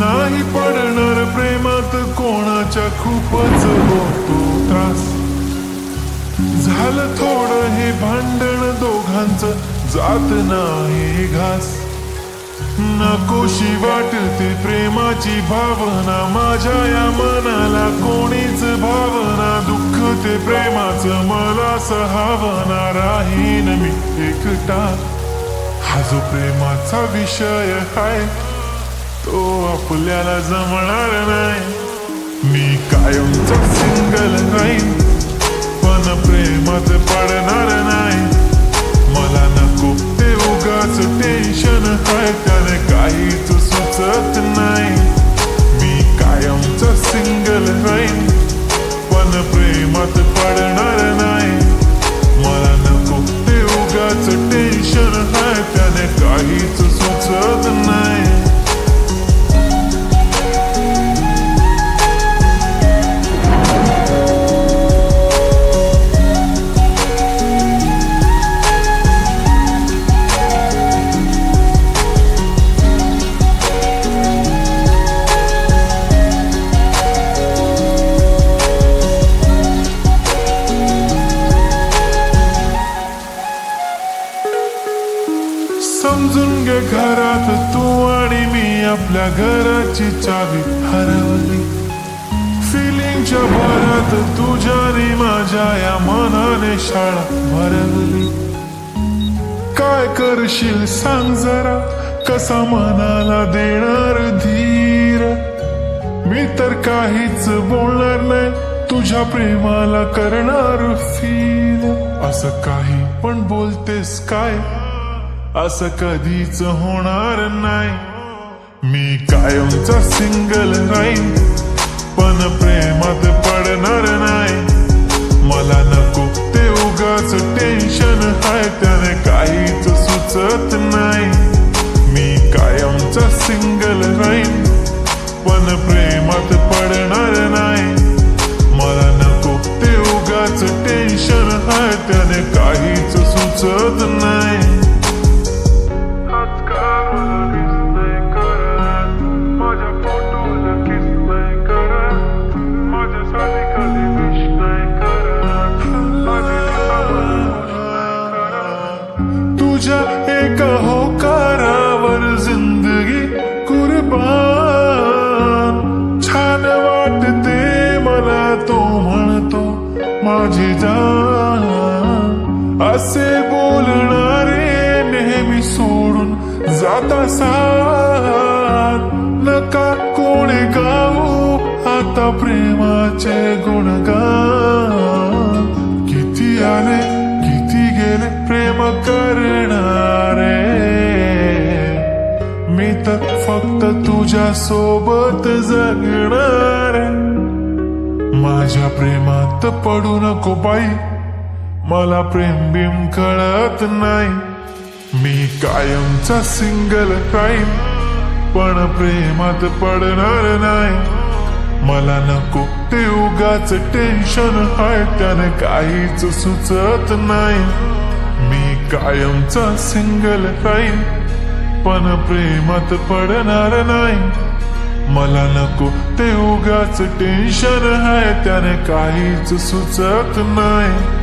नाही पडणार प्रेमात कोणाच्या खूपच होतो त्रास. झालं थोडं हे भांडण दोघांचं जात नाही घास. नकोशी वाटते प्रेमाची भावना माझ्या या मनाला कोणीच भावना. दुःख ते प्रेमाचं मला सहावना राहीन मी एकटा. हा जो प्रेमाचा विषय आहे तो आपल्याला जमणार नाही. मी कायमचा सिंगल राहीन पण प्रेमात पडणार नाही. मला नको ते उगाच टेन्शन आहे त्याने काहीच सुचत नाही. मी कायमचा सिंगल राहीन पण प्रेमात पडणार नाही. मला नको ते उगाच टेन्शन आहे त्याने काहीच सुचत नाही. समजून घे घरात तू आणि मी आपल्या घराची चावी हरवली. फिलिंगच्या भरात तुझ्याने माझ्या या मनाने शाळा भरवली. काय करशील सांग जरा कसा मनाला देणार धीर. मी तर काहीच बोलणार नाही तुझ्या प्रेमाला करणार फील. असं काही पण बोलतेस काय असं कधीच होणार नाही. मी कायमचा सिंगल राहीन पण प्रेमात पडणार नाही. मला नको ते उगाच टेन्शन आहे त्याने काहीच सुचत नाही. मी कायमचा सिंगल राहीन पण प्रेमात पडणार नाही. मला नको ते उगाच टेन्शन आहे त्याने काहीच सुचत नाही. तुझ्या एका होकारावर जिंदगी कुर्बान. छान वाटते मला तो म्हणतो माझी जान. असे बोलणारे नेहमी सोडून जाता साथ. नका कोणी गाऊ आता प्रेमाचे गुणगान. किती आले किती गेले प्रेम करणारे. मी तर फक्त तुझ्या सोबत जगणार. माझ्या प्रेमात पडू नको बाई मला प्रेम बिम कळत नाही. मी कायमचा सिंगल राहीन पण प्रेमात पडणार नाही. मला नको ते उगाच टेन्शन आहे त्याने काहीच सुचत नाही. मी कायमचा सिंगल राहीन पण प्रेमात पडणार नाही. मला नको ते उगाच टेन्शन आहे त्याने काहीच सुचत नाही.